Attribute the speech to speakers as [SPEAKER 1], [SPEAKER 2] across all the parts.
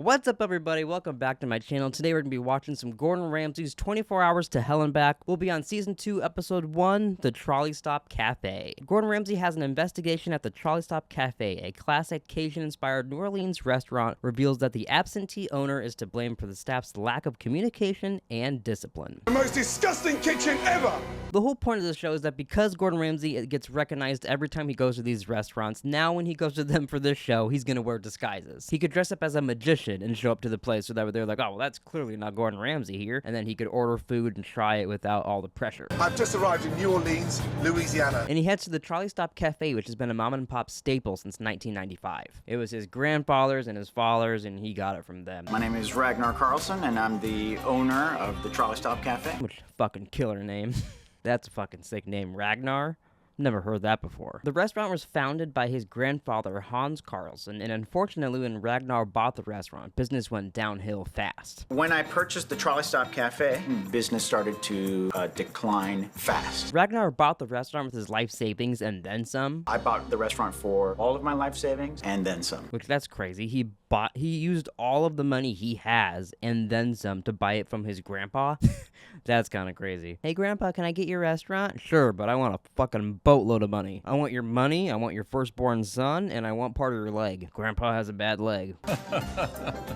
[SPEAKER 1] What's up, everybody? Welcome back to my channel. Today we're going to be watching some Gordon Ramsay's 24 Hours to Hell and Back. We'll be on Season 2, Episode 1, The Trolley Stop Cafe. Gordon Ramsay has an investigation at the Trolley Stop Cafe, a classic Cajun-inspired New Orleans restaurant, reveals that the absentee owner is to blame for the staff's lack of communication and discipline.
[SPEAKER 2] The most disgusting kitchen ever!
[SPEAKER 1] The whole point of this show is that because Gordon Ramsay gets recognized every time he goes to these restaurants, now when he goes to them for this show, he's gonna wear disguises. He could dress up as a magician and show up to the place so that they're like, oh, well, that's clearly not Gordon Ramsay here. And then he could order food and try it without all the pressure.
[SPEAKER 2] I've just arrived in New Orleans, Louisiana.
[SPEAKER 1] And he heads to the Trolley Stop Cafe, which has been a mom and pop staple since 1995. It was his grandfather's and his father's, and he got it from them.
[SPEAKER 3] My name is Ragnar Carlson, and I'm the owner of the Trolley Stop Cafe.
[SPEAKER 1] Which fucking killer name. That's a fucking sick name, Ragnar. Never heard that before. The restaurant was founded by his grandfather, Hans Carlson, and unfortunately when Ragnar bought the restaurant, business went downhill fast.
[SPEAKER 3] When I purchased the Trolley Stop Cafe, business started to decline fast.
[SPEAKER 1] Ragnar bought the restaurant with his life savings and then some.
[SPEAKER 3] I bought the restaurant for all of my life savings and then some.
[SPEAKER 1] Which, that's crazy. He used all of the money he has and then some to buy it from his grandpa. That's kind of crazy. Hey, Grandpa, can I get your restaurant? Sure, but I want a fucking boatload of money. I want your money, I want your firstborn son, and I want part of your leg. Grandpa has a bad leg.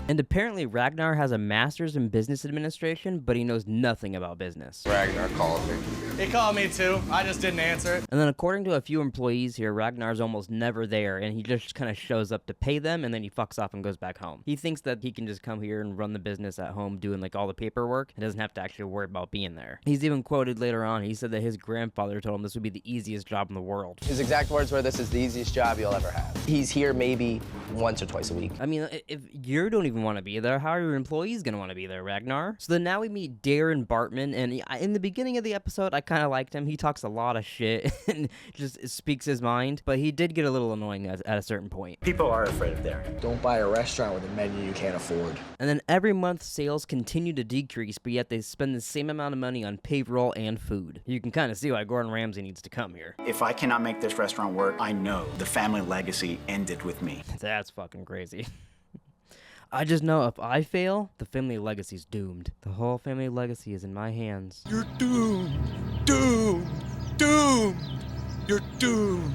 [SPEAKER 1] And apparently Ragnar has a master's in business administration, but he knows nothing about business.
[SPEAKER 2] Ragnar called me.
[SPEAKER 4] He called me too. I just didn't answer it.
[SPEAKER 1] And then according to a few employees here, Ragnar's almost never there, and he just kind of shows up to pay them, and then he fucks off and goes back home. He thinks that he can just come here and run the business at home doing like all the paperwork and doesn't have to actually worry about being there. He's even quoted later on, he said that his grandfather told him this would be the easiest job in the world.
[SPEAKER 5] His exact words were, "This is the easiest job you'll ever have." He's here maybe once or twice a week.
[SPEAKER 1] I mean, if you don't even want to be there, how are your employees going to want to be there, Ragnar? So then now we meet Darren Bartman, and in the beginning of the episode, I kind of liked him. He talks a lot of shit and just speaks his mind, but he did get a little annoying at a certain point.
[SPEAKER 3] People are afraid of Darren.
[SPEAKER 5] Don't buy a restaurant with a menu you can't afford.
[SPEAKER 1] And then every month, sales continue to decrease, but yet they spend the same amount of money on payroll and food. You can kind of see why Gordon Ramsay needs to come here.
[SPEAKER 3] If I cannot make this restaurant work, I know the family legacy ended with me.
[SPEAKER 1] That's fucking crazy. I just know if I fail, the family legacy's doomed. The whole family legacy is in my hands.
[SPEAKER 2] You're doomed. Doomed. Doomed. You're doomed.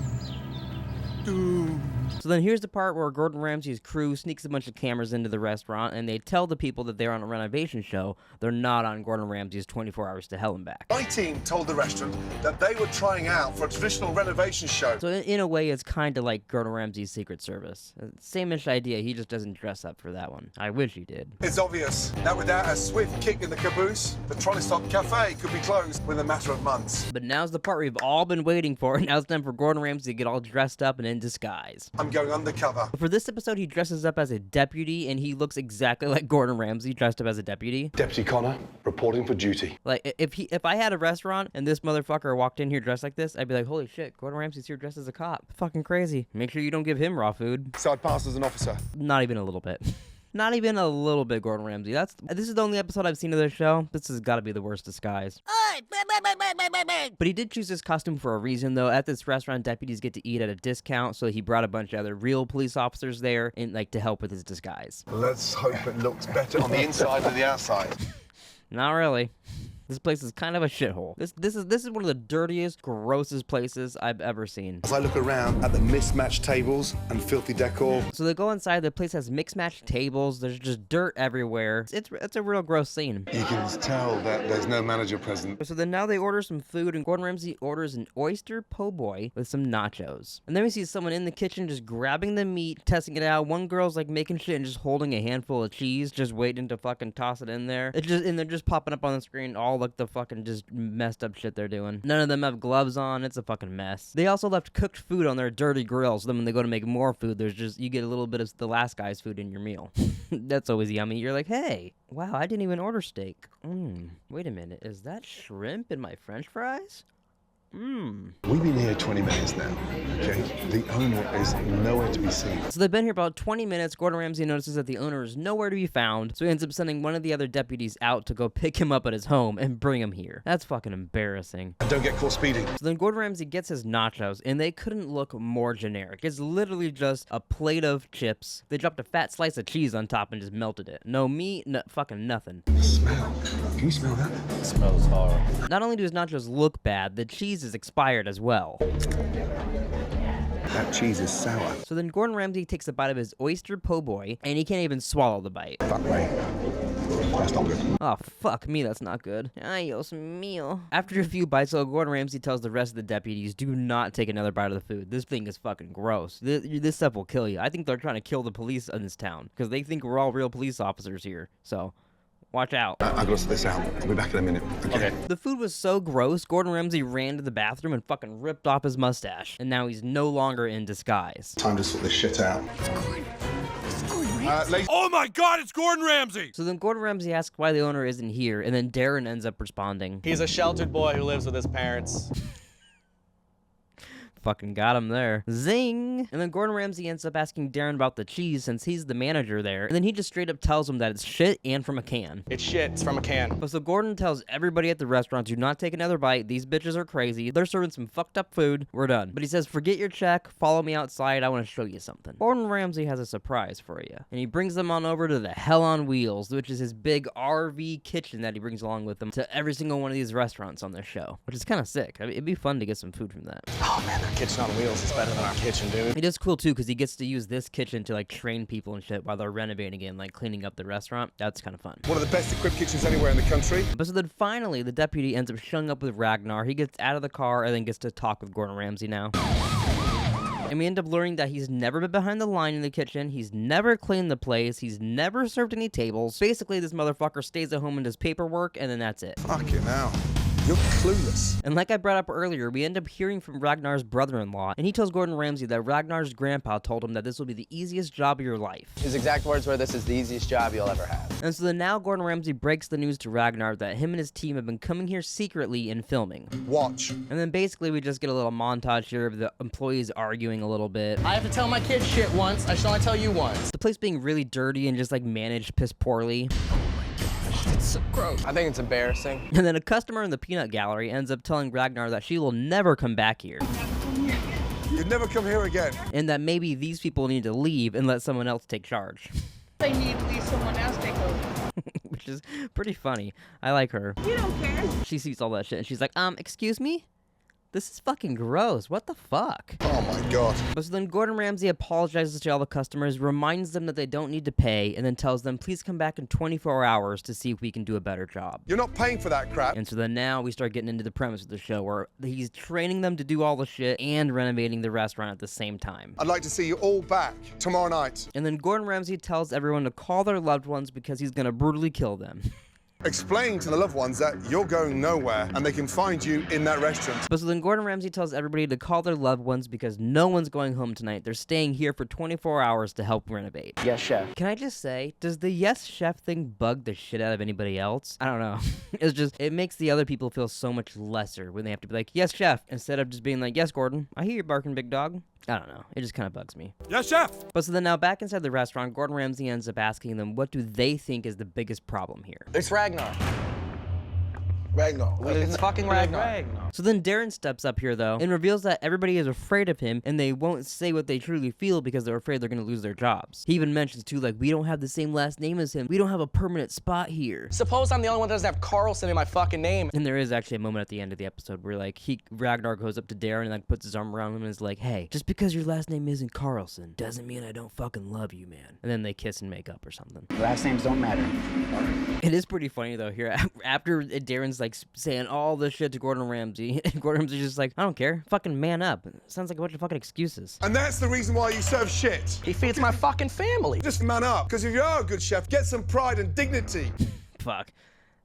[SPEAKER 2] Doomed.
[SPEAKER 1] So then here's the part where Gordon Ramsay's crew sneaks a bunch of cameras into the restaurant, and they tell the people that they're on a renovation show. They're not on Gordon Ramsay's 24 Hours to Hell and Back.
[SPEAKER 2] My team told the restaurant that they were trying out for a traditional renovation show.
[SPEAKER 1] So in a way, it's kind of like Gordon Ramsay's Secret Service. Same-ish idea, he just doesn't dress up for that one. I wish he did.
[SPEAKER 2] It's obvious that without a swift kick in the caboose, the Trolley Stop Cafe could be closed within a matter of months.
[SPEAKER 1] But now's the part we've all been waiting for. Now it's time for Gordon Ramsay to get all dressed up and in disguise.
[SPEAKER 2] I'm going undercover.
[SPEAKER 1] For this episode, he dresses up as a deputy, and he looks exactly like Gordon Ramsay dressed up as a deputy.
[SPEAKER 6] Deputy Connor, reporting for duty.
[SPEAKER 1] Like, if I had a restaurant and this motherfucker walked in here dressed like this, I'd be like, holy shit, Gordon Ramsay's here dressed as a cop. Fucking crazy. Make sure you don't give him raw food.
[SPEAKER 2] So I'd pass as an officer.
[SPEAKER 1] Not even a little bit. Not even a little bit, Gordon Ramsay. This is the only episode I've seen of this show. This has got to be the worst disguise. But he did choose this costume for a reason, though. At this restaurant, deputies get to eat at a discount, so he brought a bunch of other real police officers there and to help with his disguise.
[SPEAKER 2] Let's hope it looks better on the inside than the outside.
[SPEAKER 1] Not really. This place is kind of a shithole. This is one of the dirtiest, grossest places I've ever seen.
[SPEAKER 6] As I look around at the mismatched tables and filthy decor.
[SPEAKER 1] So they go inside, the place has mixed-matched tables, there's just dirt everywhere. It's a real gross scene.
[SPEAKER 6] You can tell that there's no manager present.
[SPEAKER 1] So then now they order some food, and Gordon Ramsay orders an oyster po' boy with some nachos. And then we see someone in the kitchen just grabbing the meat, testing it out. One girl's like making shit and just holding a handful of cheese, just waiting to fucking toss it in there. And they're just popping up on the screen all like the fucking just messed up shit they're doing. None of them have gloves on. It's a fucking mess. They also left cooked food on their dirty grill, so then when they go to make more food, you get a little bit of the last guy's food in your meal. That's always yummy. You're like, hey, wow, I didn't even order steak. Wait a minute, is that shrimp in my french fries?
[SPEAKER 6] We've been here 20 minutes now, okay? The owner is nowhere to be seen.
[SPEAKER 1] So they've been here about 20 minutes. Gordon Ramsay notices that the owner is nowhere to be found, so he ends up sending one of the other deputies out to go pick him up at his home and bring him here. That's fucking embarrassing.
[SPEAKER 6] And don't get caught speeding.
[SPEAKER 1] So then Gordon Ramsay gets his nachos, and they couldn't look more generic. It's literally just a plate of chips. They dropped a fat slice of cheese on top and just melted it. No meat, no, fucking nothing.
[SPEAKER 6] Smell. Can you smell that?
[SPEAKER 4] It smells horrible.
[SPEAKER 1] Not only do his nachos look bad, the cheese is expired as well.
[SPEAKER 6] That cheese is sour.
[SPEAKER 1] So then Gordon Ramsay takes a bite of his oyster po' boy, and he can't even swallow the bite.
[SPEAKER 6] Fuck me. That's not good.
[SPEAKER 1] Oh, fuck me, that's not good. Ay, Dios mío. After a few bites, though, Gordon Ramsay tells the rest of the deputies, do not take another bite of the food. This thing is fucking gross. This stuff will kill you. I think they're trying to kill the police in this town, because they think we're all real police officers here. So, watch out.
[SPEAKER 6] I've got to sort this out. I'll be back in a minute. Okay.
[SPEAKER 1] The food was so gross, Gordon Ramsay ran to the bathroom and fucking ripped off his mustache. And now he's no longer in disguise.
[SPEAKER 6] Time to sort this shit out.
[SPEAKER 7] Oh my God, it's Gordon Ramsay!
[SPEAKER 1] So then Gordon Ramsay asks why the owner isn't here, and then Darren ends up responding.
[SPEAKER 4] He's a sheltered boy who lives with his parents.
[SPEAKER 1] Fucking got him there. Zing! And then Gordon Ramsay ends up asking Darren about the cheese since he's the manager there. And then he just straight up tells him that it's shit and from a can.
[SPEAKER 4] It's shit. It's from a can.
[SPEAKER 1] So Gordon tells everybody at the restaurant, do not take another bite. These bitches are crazy. They're serving some fucked up food. We're done. But he says, forget your check. Follow me outside. I want to show you something. Gordon Ramsay has a surprise for you. And he brings them on over to the Hell on Wheels, which is his big RV kitchen that he brings along with him to every single one of these restaurants on this show. Which is kind of sick. I mean, it'd be fun to get some food from that.
[SPEAKER 4] Oh man, their kitchen on wheels is better than our kitchen, dude.
[SPEAKER 1] It is cool too because he gets to use this kitchen to like train people and shit while they're renovating it and like cleaning up the restaurant. That's kind of fun.
[SPEAKER 2] One of the best equipped kitchens anywhere in the country.
[SPEAKER 1] But so then finally the deputy ends up showing up with Ragnar. He gets out of the car and then gets to talk with Gordon Ramsay now. And we end up learning that he's never been behind the line in the kitchen. He's never cleaned the place. He's never served any tables. Basically, this motherfucker stays at home and does paperwork, and then that's it.
[SPEAKER 2] Fucking hell. You're clueless.
[SPEAKER 1] And like I brought up earlier, we end up hearing from Ragnar's brother-in-law, and he tells Gordon Ramsay that Ragnar's grandpa told him that this will be the easiest job of your life.
[SPEAKER 5] His exact words were, this is the easiest job you'll ever have.
[SPEAKER 1] And so then now Gordon Ramsay breaks the news to Ragnar that him and his team have been coming here secretly and filming.
[SPEAKER 2] Watch.
[SPEAKER 1] And then basically we just get a little montage here of the employees arguing a little bit.
[SPEAKER 4] I have to tell my kids shit once. I shall only tell you once.
[SPEAKER 1] The place being really dirty and just like managed piss poorly.
[SPEAKER 4] It's so gross.
[SPEAKER 5] I think it's embarrassing.
[SPEAKER 1] And then a customer in the peanut gallery ends up telling Ragnar that she will never come back here.
[SPEAKER 2] You'd never come here again.
[SPEAKER 1] And that maybe these people need to leave and let someone else take charge.
[SPEAKER 8] They need to leave someone else take over.
[SPEAKER 1] Which is pretty funny. I like her.
[SPEAKER 8] You don't care.
[SPEAKER 1] She sees all that shit and she's like, excuse me? This is fucking gross. What the fuck?
[SPEAKER 2] Oh my God.
[SPEAKER 1] But so then Gordon Ramsay apologizes to all the customers, reminds them that they don't need to pay, and then tells them, please come back in 24 hours to see if we can do a better job.
[SPEAKER 2] You're not paying for that crap.
[SPEAKER 1] And so then now we start getting into the premise of the show where he's training them to do all the shit and renovating the restaurant at the same time.
[SPEAKER 2] I'd like to see you all back tomorrow night.
[SPEAKER 1] And then Gordon Ramsay tells everyone to call their loved ones because he's gonna brutally kill them.
[SPEAKER 2] Explain to the loved ones that you're going nowhere and they can find you in that restaurant.
[SPEAKER 1] But so then Gordon Ramsay tells everybody to call their loved ones because no one's going home tonight. They're staying here for 24 hours to help renovate.
[SPEAKER 5] Yes, chef.
[SPEAKER 1] Can I just say, does the yes chef thing bug the shit out of anybody else? I don't know. It's just, it makes the other people feel so much lesser when they have to be like, yes chef, instead of just being like, yes Gordon, I hear you barking big dog. I don't know. It just kind of bugs me.
[SPEAKER 7] Yes, chef!
[SPEAKER 1] But so then now back inside the restaurant, Gordon Ramsay ends up asking them what do they think is the biggest problem here.
[SPEAKER 5] It's Ragnar.
[SPEAKER 2] Ragnar.
[SPEAKER 5] It's fucking Ragnar.
[SPEAKER 1] So then Darren steps up here though and reveals that everybody is afraid of him and they won't say what they truly feel because they're afraid they're going to lose their jobs. He even mentions too, like, we don't have the same last name as him. We don't have a permanent spot here.
[SPEAKER 4] Suppose I'm the only one that doesn't have Carlson in my fucking name.
[SPEAKER 1] And there is actually a moment at the end of the episode where like Ragnar goes up to Darren and like puts his arm around him and is like, hey, just because your last name isn't Carlson doesn't mean I don't fucking love you, man. And then they kiss and make up or something.
[SPEAKER 3] Last names don't matter.
[SPEAKER 1] It is pretty funny though here after Darren's like saying all this shit to Gordon Ramsay and Gordon Ramsay's just like, I don't care, fucking man up. Sounds like a bunch of fucking excuses.
[SPEAKER 2] And that's the reason why you serve shit.
[SPEAKER 4] He feeds my fucking family.
[SPEAKER 2] Just man up. Because if you are a good chef, get some pride and dignity.
[SPEAKER 1] Fuck.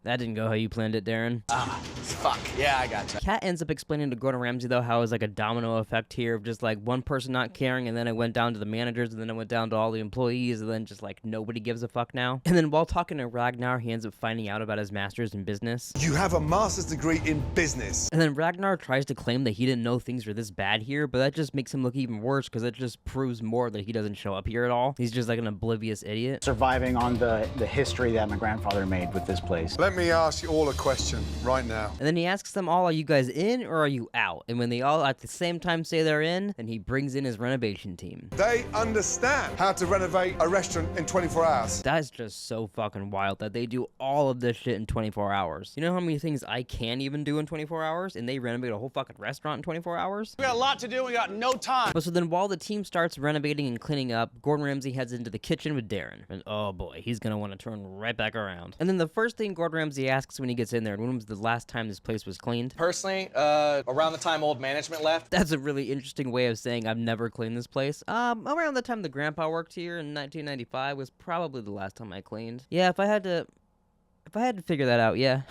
[SPEAKER 1] That didn't go how you planned it, Darren.
[SPEAKER 4] Fuck. Yeah, I gotcha.
[SPEAKER 1] Kat ends up explaining to Gordon Ramsay, though, how it was like a domino effect here of just like one person not caring, and then it went down to the managers, and then it went down to all the employees, and then just like nobody gives a fuck now. And then while talking to Ragnar, he ends up finding out about his master's in business.
[SPEAKER 2] You have a master's degree in business.
[SPEAKER 1] And then Ragnar tries to claim that he didn't know things were this bad here, but that just makes him look even worse because it just proves more that he doesn't show up here at all. He's just like an oblivious idiot.
[SPEAKER 3] Surviving on the history that my grandfather made with this place.
[SPEAKER 2] Let me ask you all a question right now.
[SPEAKER 1] And then he asks them all, are you guys in or are you out? And when they all at the same time say they're in, then he brings in his renovation team.
[SPEAKER 2] They understand how to renovate a restaurant in 24 hours.
[SPEAKER 1] That's just so fucking wild that they do all of this shit in 24 hours. You know how many things I can't even do in 24 hours? And they renovate a whole fucking restaurant in 24 hours?
[SPEAKER 4] We got a lot to do. We got no time.
[SPEAKER 1] But so then while the team starts renovating and cleaning up, Gordon Ramsay heads into the kitchen with Darren. And oh boy, he's gonna want to turn right back around. And then the first thing Gordon Ramsay asks when he gets in there, when was the last time this place was cleaned?
[SPEAKER 4] Personally, around the time old management left.
[SPEAKER 1] That's a really interesting way of saying I've never cleaned this place. Around the time the grandpa worked here in 1995 was probably the last time I cleaned. Yeah, if I had to figure that out, yeah.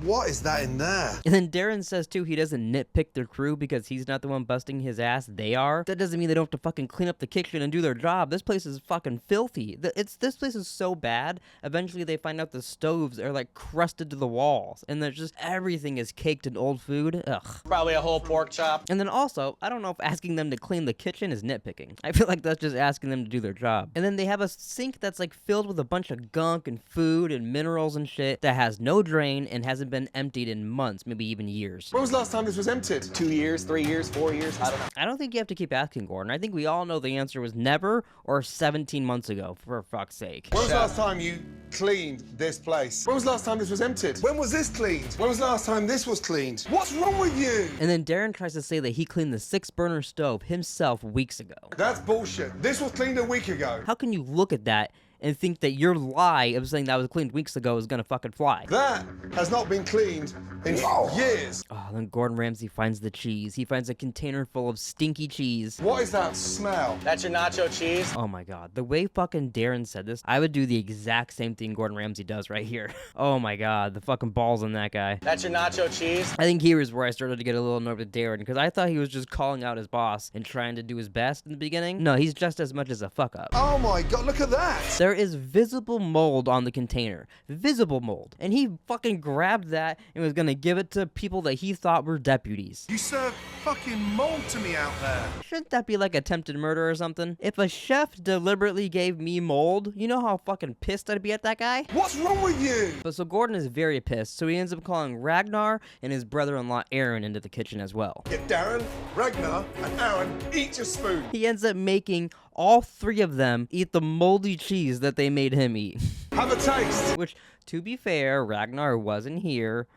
[SPEAKER 2] What is that in there?
[SPEAKER 1] And then Darren says, too, he doesn't nitpick their crew because he's not the one busting his ass. They are. That doesn't mean they don't have to fucking clean up the kitchen and do their job. This place is fucking filthy. This place is so bad. Eventually, they find out the stoves are, like, crusted to the walls. And there's just everything is caked in old food. Ugh.
[SPEAKER 4] Probably a whole pork chop.
[SPEAKER 1] And then also, I don't know if asking them to clean the kitchen is nitpicking. I feel like that's just asking them to do their job. And then they have a sink that's, like, filled with a bunch of gunk and food and minerals and shit that has no drain and hasn't been emptied in months, maybe even years.
[SPEAKER 2] When was the last time this was emptied?
[SPEAKER 4] 2 years, 3 years, 4 years. I don't know.
[SPEAKER 1] I don't think you have to keep asking, Gordon. I think we all know the answer was never or 17 months ago, for fuck's sake.
[SPEAKER 2] When was the last time you cleaned this place? When was the last time this was emptied? When was this cleaned? When was the last time this was cleaned? What's wrong with you?
[SPEAKER 1] And then Darren tries to say that he cleaned the 6-burner stove himself weeks ago.
[SPEAKER 2] That's bullshit. This was cleaned a week ago.
[SPEAKER 1] How can you look at that and think that your lie of saying that was cleaned weeks ago is gonna fucking fly?
[SPEAKER 2] That has not been cleaned in years.
[SPEAKER 1] Oh, then Gordon Ramsay finds the cheese. He finds a container full of stinky cheese.
[SPEAKER 2] What is that smell?
[SPEAKER 4] That's your nacho cheese.
[SPEAKER 1] Oh my god, the way fucking Darren said this, I would do the exact same thing Gordon Ramsay does right here. Oh my god, the fucking balls on that guy.
[SPEAKER 4] That's your nacho cheese.
[SPEAKER 1] I think here is where I started to get a little annoyed with Darren, because I thought he was just calling out his boss and trying to do his best in the beginning. No, he's just as much as a fuck up.
[SPEAKER 2] Oh my god, look at that.
[SPEAKER 1] There is visible mold on the container. Visible mold. And he fucking grabbed that and was gonna give it to people that he thought were deputies.
[SPEAKER 2] You serve fucking mold to me out there.
[SPEAKER 1] Shouldn't that be like attempted murder or something? If a chef deliberately gave me mold, you know how fucking pissed I'd be at that guy?
[SPEAKER 2] What's wrong with you?
[SPEAKER 1] But so Gordon is very pissed, so he ends up calling Ragnar and his brother-in-law Aaron into the kitchen as well.
[SPEAKER 2] Get Darren, Ragnar, and Aaron each a spoon.
[SPEAKER 1] He ends up making all 3 of them eat the moldy cheese that they made him eat.
[SPEAKER 2] Have a taste.
[SPEAKER 1] Which, to be fair, Ragnar wasn't here,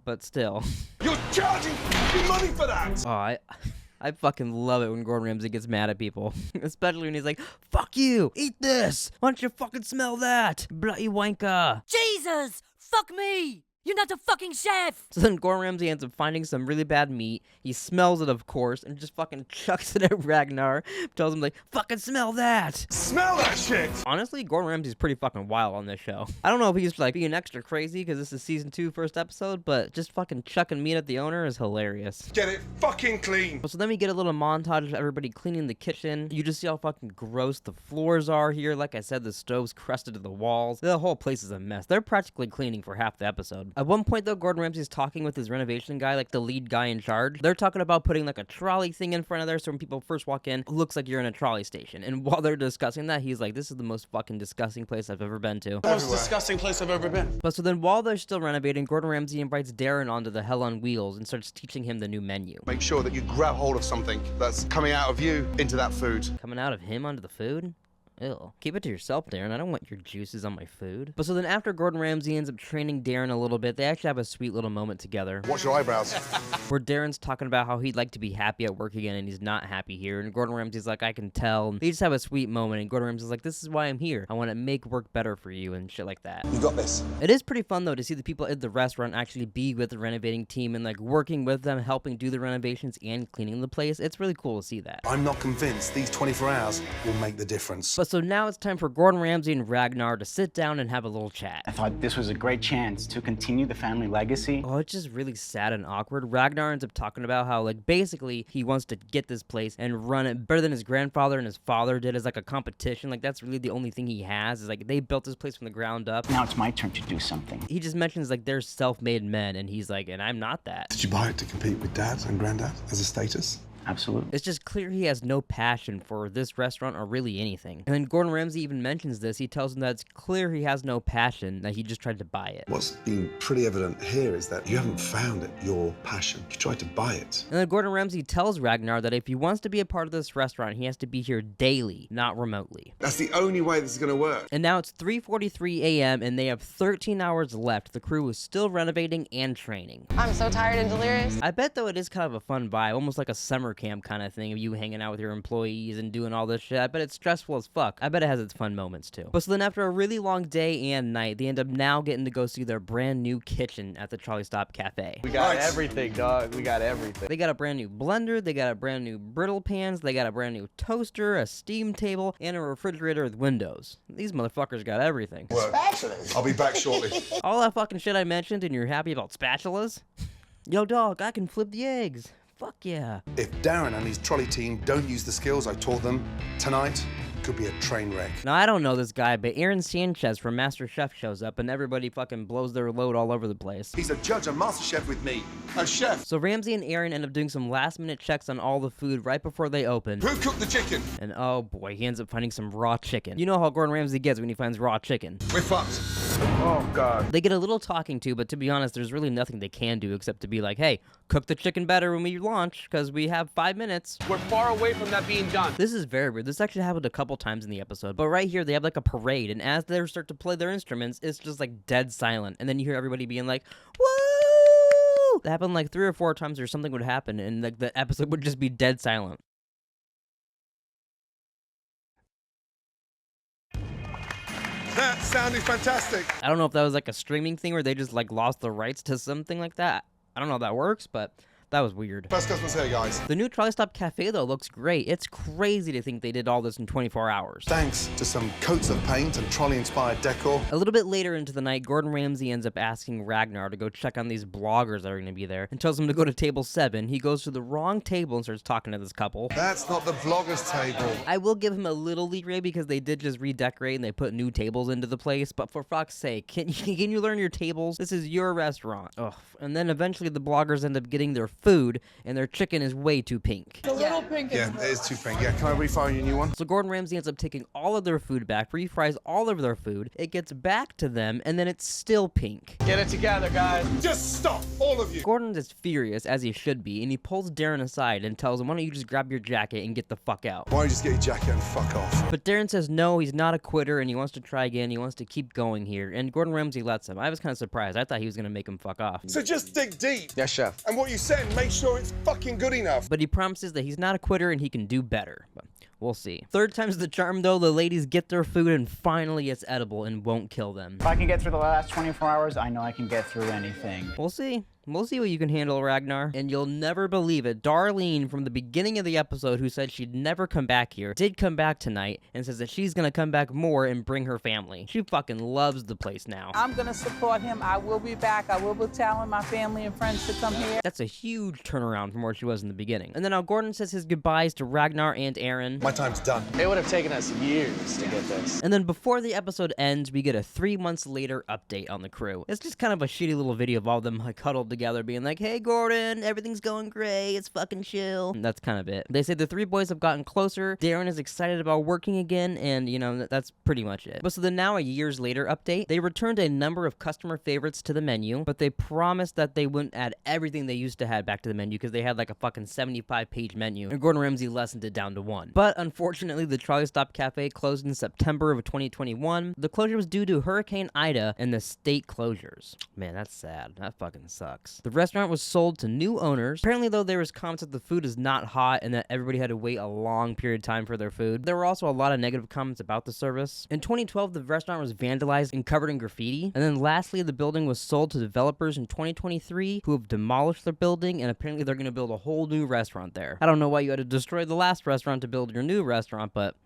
[SPEAKER 1] but still.
[SPEAKER 2] You're charging fucking money for that.
[SPEAKER 1] Oh, I fucking love it when Gordon Ramsay gets mad at people. Especially when he's like, fuck you, eat this. Why don't you fucking smell that? Bloody wanker.
[SPEAKER 9] Jesus, fuck me. You're not the fucking chef!
[SPEAKER 1] So then Gordon Ramsay ends up finding some really bad meat. He smells it, of course, and just fucking chucks it at Ragnar. Tells him, like, fucking smell that!
[SPEAKER 2] Smell that shit!
[SPEAKER 1] Honestly, Gordon Ramsay's pretty fucking wild on this show. I don't know if he's, like, being extra crazy because this is season 2, first episode, but just fucking chucking meat at the owner is hilarious.
[SPEAKER 2] Get it fucking clean!
[SPEAKER 1] So then we get a little montage of everybody cleaning the kitchen. You just see how fucking gross the floors are here. Like I said, the stove's crusted to the walls. The whole place is a mess. They're practically cleaning for half the episode. At one point, though, Gordon Ramsay's talking with his renovation guy, like the lead guy in charge. They're talking about putting like a trolley thing in front of there so when people first walk in, it looks like you're in a trolley station. And while they're discussing that, he's like, this is the most fucking disgusting place I've ever been to.
[SPEAKER 4] Most disgusting place I've ever been.
[SPEAKER 1] But so then while they're still renovating, Gordon Ramsay invites Darren onto the Hell on Wheels and starts teaching him the new menu.
[SPEAKER 2] Make sure that you grab hold of something that's coming out of you into that food.
[SPEAKER 1] Coming out of him onto the food? Ew. Keep it to yourself, Darren. I don't want your juices on my food. But so then after Gordon Ramsay ends up training Darren a little bit, they actually have a sweet little moment together.
[SPEAKER 2] Watch your eyebrows.
[SPEAKER 1] Where Darren's talking about how he'd like to be happy at work again and he's not happy here. And Gordon Ramsay's like, I can tell. And they just have a sweet moment. And Gordon Ramsay's like, this is why I'm here. I want to make work better for you and shit like that.
[SPEAKER 2] You got this.
[SPEAKER 1] It is pretty fun, though, to see the people at the restaurant actually be with the renovating team and, like, working with them, helping do the renovations and cleaning the place. It's really cool to see that.
[SPEAKER 2] I'm not convinced these 24 hours will make the difference.
[SPEAKER 1] But But so now it's time for Gordon Ramsay and Ragnar to sit down and have a little chat.
[SPEAKER 3] I thought this was a great chance to continue the family legacy.
[SPEAKER 1] Oh, it's just really sad and awkward. Ragnar ends up talking about how, like, basically he wants to get this place and run it better than his grandfather and his father did as, like, a competition. Like, that's really the only thing he has is, like, they built this place from the ground up.
[SPEAKER 3] Now it's my turn to do something.
[SPEAKER 1] He just mentions, like, they're self-made men, and he's like, and I'm not that.
[SPEAKER 6] Did you buy it to compete with Dad and Granddad as a status?
[SPEAKER 3] Absolutely.
[SPEAKER 1] It's just clear he has no passion for this restaurant or really anything. And then Gordon Ramsay even mentions this. He tells him that it's clear he has no passion, that he just tried to buy it.
[SPEAKER 6] What's been pretty evident here is that you haven't found it, your passion. You tried to buy it.
[SPEAKER 1] And then Gordon Ramsay tells Ragnar that if he wants to be a part of this restaurant, he has to be here daily, not remotely.
[SPEAKER 2] That's the only way this is going to work.
[SPEAKER 1] And now it's 3:43 a.m. and they have 13 hours left. The crew is still renovating and training.
[SPEAKER 10] I'm so tired and delirious.
[SPEAKER 1] I bet though it is kind of a fun vibe, almost like a summer camp kind of thing of you hanging out with your employees and doing all this shit. I bet it's stressful as fuck. I bet it has its fun moments too. But so then after a really long day and night, they end up now getting to go see their brand new kitchen at the Trolley Stop Cafe.
[SPEAKER 5] We got everything, dog. We got everything.
[SPEAKER 1] They got a brand new blender, they got a brand new brittle pans, they got a brand new toaster, a steam table, and a refrigerator with windows. These motherfuckers got everything.
[SPEAKER 2] Spatulas. I'll be back shortly.
[SPEAKER 1] All that fucking shit I mentioned and you're happy about spatulas? Yo dog, I can flip the eggs. Fuck yeah.
[SPEAKER 6] If Darren and his trolley team don't use the skills I taught them, tonight could be a train wreck.
[SPEAKER 1] Now, I don't know this guy, but Aaron Sanchez from MasterChef shows up and everybody fucking blows their load all over the place.
[SPEAKER 2] He's a judge on MasterChef with me. A chef.
[SPEAKER 1] So Ramsay and Aaron end up doing some last-minute checks on all the food right before they open.
[SPEAKER 2] Who cooked the chicken?
[SPEAKER 1] And oh boy, he ends up finding some raw chicken. You know how Gordon Ramsay gets when he finds raw chicken.
[SPEAKER 2] We're fucked.
[SPEAKER 6] Oh, God.
[SPEAKER 1] They get a little talking to, but to be honest, there's really nothing they can do except to be like, hey, cook the chicken better when we launch, because we have 5 minutes.
[SPEAKER 4] We're far away from that being done.
[SPEAKER 1] This is very weird. This actually happened a couple times in the episode, but right here, they have like a parade, and as they start to play their instruments, it's just like dead silent, and then you hear everybody being like, woo! That happened like 3 or 4 times or something would happen, and like the episode would just be dead silent.
[SPEAKER 2] That sounded fantastic.
[SPEAKER 1] I don't know if that was like a streaming thing where they just like lost the rights to something like that. I don't know if that works, but that was weird.
[SPEAKER 2] First customer's here, guys.
[SPEAKER 1] The new Trolley Stop Cafe, though, looks great. It's crazy to think they did all this in 24 hours.
[SPEAKER 6] Thanks to some coats of paint and trolley-inspired decor.
[SPEAKER 1] A little bit later into the night, Gordon Ramsay ends up asking Ragnar to go check on these bloggers that are going to be there and tells him to go to table 7. He goes to the wrong table and starts talking to this couple.
[SPEAKER 2] That's not the vlogger's table.
[SPEAKER 1] I will give him a little leeway because they did just redecorate and they put new tables into the place, but for fuck's sake, can you learn your tables? This is your restaurant. Ugh. And then eventually the bloggers end up getting their food, and their chicken is way too pink.
[SPEAKER 8] The little pink is
[SPEAKER 6] Yeah, it is too pink. Yeah, can I refire you a new one?
[SPEAKER 1] So Gordon Ramsay ends up taking all of their food back, refries all of their food, it gets back to them, and then it's still pink.
[SPEAKER 4] Get it together, guys.
[SPEAKER 2] Just stop, all of you.
[SPEAKER 1] Gordon is furious, as he should be, and he pulls Darren aside and tells him, why don't you just grab your jacket and get the fuck out?
[SPEAKER 6] Why don't you just get your jacket and fuck off?
[SPEAKER 1] But Darren says no, he's not a quitter, and he wants to try again, he wants to keep going here, and Gordon Ramsay lets him. I was kind of surprised. I thought he was going to make him fuck off.
[SPEAKER 2] So just dig deep.
[SPEAKER 5] Yes, chef.
[SPEAKER 2] And what you said, make sure it's fucking good enough.
[SPEAKER 1] But he promises that he's not a quitter and he can do better. But we'll see. Third time's the charm, though. The ladies get their food and finally it's edible and won't kill them.
[SPEAKER 3] If I can get through the last 24 hours, I know I can get through anything.
[SPEAKER 1] We'll see. We'll see what you can handle, Ragnar. And you'll never believe it. Darlene, from the beginning of the episode, who said she'd never come back here, did come back tonight and says that she's gonna come back more and bring her family. She fucking loves the place now.
[SPEAKER 8] I'm gonna support him. I will be back. I will be telling my family and friends to come here.
[SPEAKER 1] That's a huge turnaround from where she was in the beginning. And then now Gordon says his goodbyes to Ragnar and Aaron.
[SPEAKER 6] My time's done.
[SPEAKER 5] It would have taken us years to get this.
[SPEAKER 1] And then before the episode ends, we get a 3 months later update on the crew. It's just kind of a shitty little video of all of them like huddled together being like, hey Gordon, everything's going great, it's fucking chill. And that's kind of it. They say the 3 boys have gotten closer, Darren is excited about working again, and you know, that's pretty much it. But so then now a years later update, they returned a number of customer favorites to the menu, but they promised that they wouldn't add everything they used to have back to the menu because they had like a fucking 75-page menu, and Gordon Ramsay lessened it down to 1. But unfortunately, the Trolley Stop Cafe closed in September of 2021. The closure was due to Hurricane Ida and the state closures. Man, that's sad. That fucking sucks. The restaurant was sold to new owners. Apparently, though, there was comments that the food is not hot and that everybody had to wait a long period of time for their food. There were also a lot of negative comments about the service. In 2012, the restaurant was vandalized and covered in graffiti. And then lastly, the building was sold to developers in 2023 who have demolished their building, and apparently they're going to build a whole new restaurant there. I don't know why you had to destroy the last restaurant to build your new restaurant, but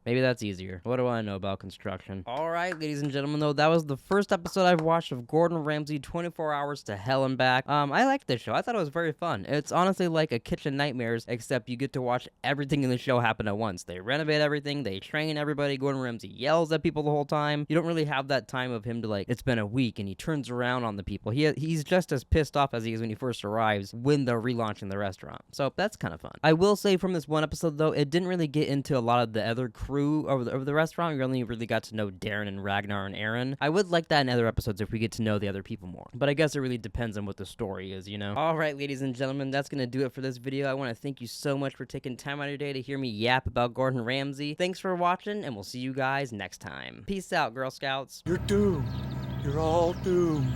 [SPEAKER 1] Maybe that's easier. What do I know about construction? All right, ladies and gentlemen, though, that was the first episode I've watched of Gordon Ramsay 24 Hours to Hell and Back. I liked this show. I thought it was very fun. It's honestly like a Kitchen Nightmares, except you get to watch everything in the show happen at once. They renovate everything. They train everybody. Gordon Ramsay yells at people the whole time. You don't really have that time of him to, like, it's been a week, and he turns around on the people. He's just as pissed off as he is when he first arrives when they're relaunching the restaurant. So that's kind of fun. I will say from this one episode, though, it didn't really get into a lot of the other crew of the restaurant. We only really got to know Darren and Ragnar and Aaron. I would like that in other episodes if we get to know the other people more. But I guess it really depends on what the story is, you know? All right, ladies and gentlemen, that's going to do it for this video. I want to thank you so much for taking time out of your day to hear me yap about Gordon Ramsay. Thanks for watching, and we'll see you guys next time. Peace out, Girl Scouts.
[SPEAKER 10] You're doomed. You're all doomed.